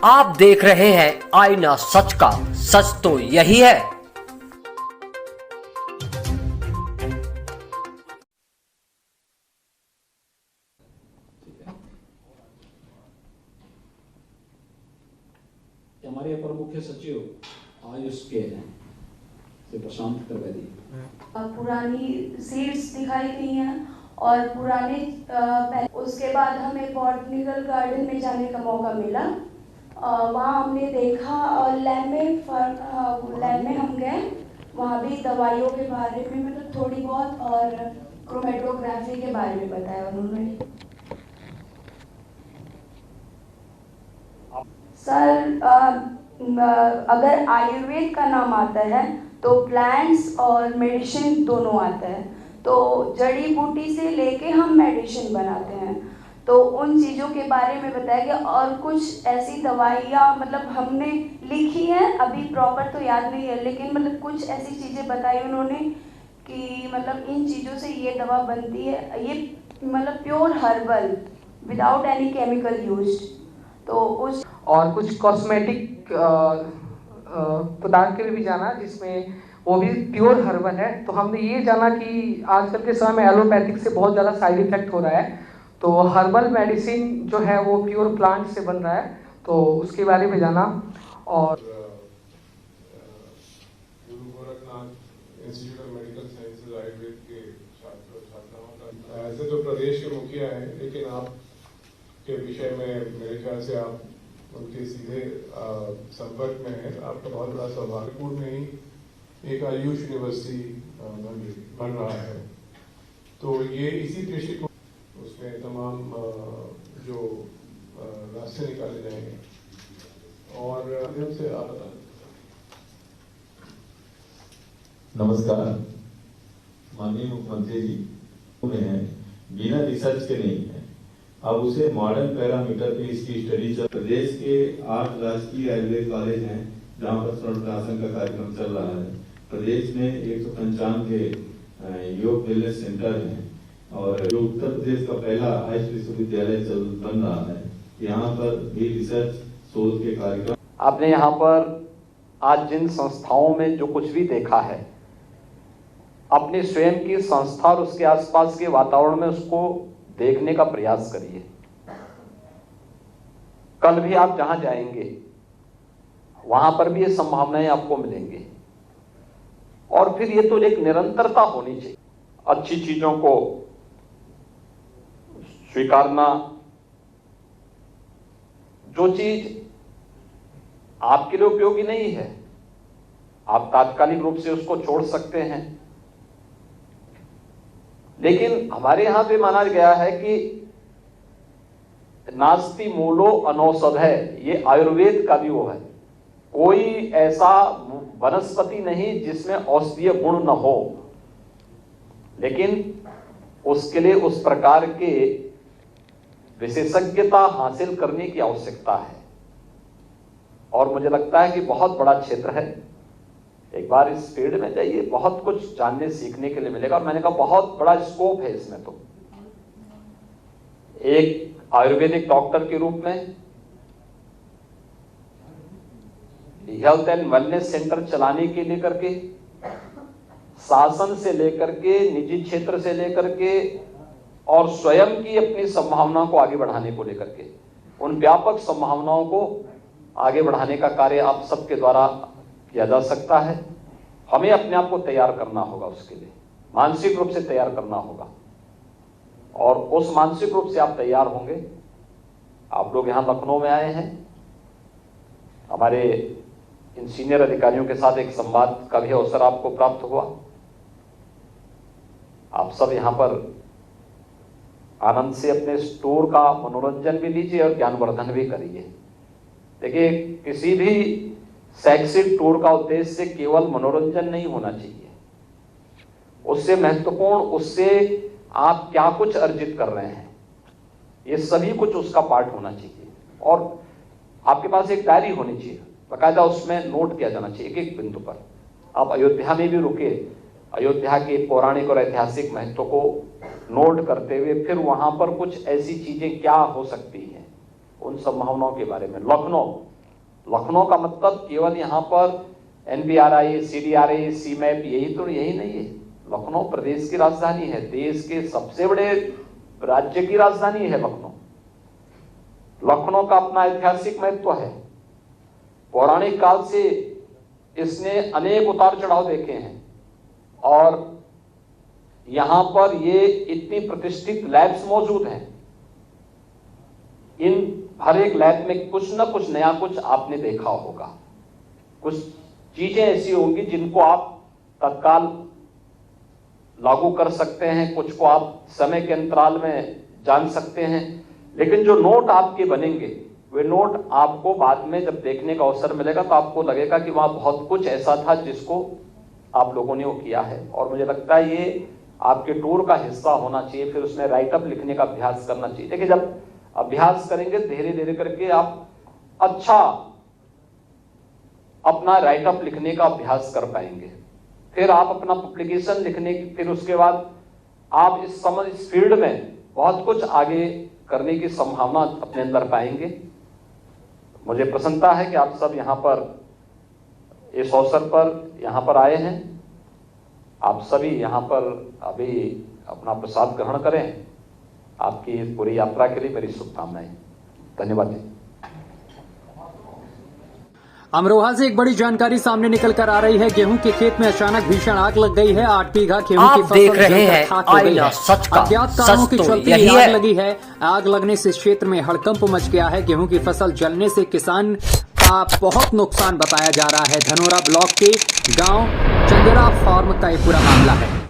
आप देख रहे हैं आईना सच का, सच तो यही है। हमारे अपर मुख्य सचिव आयुष के हैं श्री प्रशांत त्रिवेदी। पुरानी सीट्स दिखाई दी हैं और पुराने उसके बाद हमें बॉटनिकल गार्डन में जाने का मौका मिला। वहाँ हमने देखा और लैब में हम गए, वहाँ भी दवाइयों के बारे में मतलब थोड़ी बहुत और क्रोमेटोग्राफी के बारे में बताया उन्होंने। सर अगर आयुर्वेद का नाम आता है तो प्लांट्स और मेडिसिन दोनों आता है। तो जड़ी बूटी से लेके हम मेडिसिन बनाते हैं, तो उन चीज़ों के बारे में बताया गया। और कुछ ऐसी दवाइयाँ मतलब हमने लिखी हैं, अभी प्रॉपर तो याद नहीं है, लेकिन मतलब कुछ ऐसी चीज़ें बताई उन्होंने कि मतलब इन चीज़ों से ये दवा बनती है, ये मतलब pure herbal without any chemical used. तो उस और कुछ कॉस्मेटिक पदार्थ के लिए भी जाना जिसमें वो भी प्योर हर्बल है। तो हमने ये जाना कि आजकल के समय में एलोपैथिक से बहुत ज़्यादा साइड इफेक्ट हो रहा है, तो हर्बल मेडिसिन जो है वो प्योर प्लांट से बन रहा है, तो उसके बारे में जाना। और institute of medical sciences Ayurveda के छात्र छात्राओं का ऐसे तो प्रदेश के मुखिया हैं, लेकिन आप के विषय में मेरे ख्याल से आप उनके सीधे संपर्क में है। आपका बहुत बड़ा सौभाग्यपूर्ण में ही एक आयुष यूनिवर्सिटी बन रहा है, तो ये इसी दृष्टिकोण उसमें तमाम जो रास्ते निकाले जाएंगे और से आप बता। नमस्कार, माननीय मुख्यमंत्री जी हैं, बिना रिसर्च के नहीं है। अब उसे मॉडर्न पैरामीटर पे इसकी स्टडी चल। प्रदेश के 8 राजकीय आयुर्वेद कॉलेज हैं जहाँ पर स्वर्णप्राशन का कार्यक्रम चल रहा है। प्रदेश में 195 योग वेलनेस सेंटर हैं और जो उत्तर प्रदेश का पहला आयुष विश्वविद्यालय बन रहा है, यहाँ पर भी रिसर्च शोध के कार्यक्रम। आपने यहाँ पर आज जिन संस्थाओं में जो कुछ भी देखा है, अपनी स्वयं की संस्था और उसके आसपास के वातावरण में उसको देखने का प्रयास करिए। कल भी आप जहां जाएंगे वहां पर भी ये संभावनाएं आपको मिलेंगी। और फिर ये तो एक निरंतरता होनी चाहिए, अच्छी चीजों को स्वीकारना। जो चीज आपके लिए उपयोगी नहीं है, आप तात्कालिक रूप से उसको छोड़ सकते हैं, लेकिन हमारे यहां पे माना गया है कि नास्ति मूलो अनौषधय, ये आयुर्वेद का भी वो है। कोई ऐसा वनस्पति नहीं जिसमें औषधीय गुण न हो, लेकिन उसके लिए उस प्रकार के विशेषज्ञता हासिल करने की आवश्यकता है। और मुझे लगता है कि बहुत बड़ा क्षेत्र है, एक बार इस फील्ड में जाइए, बहुत कुछ जानने सीखने के लिए मिलेगा। और मैंने कहा बहुत बड़ा स्कोप है इसमें। तो एक आयुर्वेदिक डॉक्टर के रूप में हेल्थ एंड वेलनेस सेंटर चलाने के लेकर के, शासन से लेकर के, निजी क्षेत्र से लेकर के और स्वयं की अपनी संभावनाओं को आगे बढ़ाने को लेकर के, उन व्यापक संभावनाओं को आगे बढ़ाने का कार्य आप सबके द्वारा किया जा सकता है। हमें अपने आप को तैयार करना होगा, उसके लिए मानसिक रूप से तैयार करना होगा। और उस मानसिक रूप से आप तैयार होंगे। आप लोग यहाँ लखनऊ में आए हैं, हमारे इन सीनियर अधिकारियों के साथ एक संवाद का भी अवसर आपको प्राप्त हुआ। आप सब यहाँ पर आनंद से अपने स्टोर का मनोरंजन भी लीजिए और ज्ञानवर्धन भी करिए। देखिए, किसी भी शैक्षिक टूर का उद्देश्य केवल मनोरंजन नहीं होना चाहिए, उससे महत्वपूर्ण, उससे आप क्या कुछ अर्जित कर रहे हैं, ये सभी कुछ उसका पार्ट होना चाहिए। और आपके पास एक डायरी होनी चाहिए, बाकायदा उसमें नोट किया जाना चाहिए एक एक बिंदु पर। आप अयोध्या में भी रुके, अयोध्या के पौराणिक और ऐतिहासिक महत्व को नोट करते हुए फिर वहां पर कुछ ऐसी चीजें क्या हो सकती हैं उन संभावनाओं के बारे में। लखनऊ का मतलब केवल यहाँ पर NPRI, CDRI, CMAP यही नहीं है। लखनऊ प्रदेश की राजधानी है, देश के सबसे बड़े राज्य की राजधानी है लखनऊ का अपना ऐतिहासिक महत्व है। पौराणिक काल से इसने अनेक उतार चढ़ाव देखे हैं और यहां पर ये इतनी प्रतिष्ठित लैब्स मौजूद हैं। इन हर एक लैब में कुछ न कुछ नया कुछ आपने देखा होगा, कुछ चीजें ऐसी होंगी जिनको आप तत्काल लागू कर सकते हैं, कुछ को आप समय के अंतराल में जान सकते हैं, लेकिन जो नोट आपके बनेंगे वे नोट आपको बाद में जब देखने का अवसर मिलेगा तो आपको लगेगा कि वहां बहुत कुछ ऐसा था जिसको आप लोगों ने वो किया है। और मुझे लगता है ये आपके टूर का हिस्सा होना चाहिए। फिर उसमें राइटअप लिखने का अभ्यास करना चाहिए। देखिए, जब अभ्यास करेंगे धीरे धीरे करके आप अच्छा अपना राइटअप लिखने का अभ्यास कर पाएंगे। फिर आप अपना पब्लिकेशन लिखने की, फिर उसके बाद आप इस फील्ड में बहुत कुछ आगे करने की संभावना अपने अंदर पाएंगे। मुझे प्रसन्नता है कि आप सब यहाँ पर इस अवसर पर यहाँ पर आए हैं। आप सभी यहाँ पर अभी अपना प्रसाद ग्रहण करें। आपकी इस पूरी यात्रा के लिए मेरी शुभकामनाएं। धन्यवाद जी। अमरोहा से एक बड़ी जानकारी सामने निकल कर आ रही है। गेहूं के खेत में अचानक भीषण आग लग गई है। 8 बीघा गेहूं की फसल देख रहे हैं खाक हो गई है। सच का अज्ञात कारणों के सच तो चलते यही आग है। लगी है। आग लगने से क्षेत्र में हड़कंप मच गया है। गेहूं की फसल जलने से किसान का बहुत नुकसान बताया जा रहा है। धनोरा ब्लॉक के गांव चंदेरा फार्म का ये पूरा मामला है।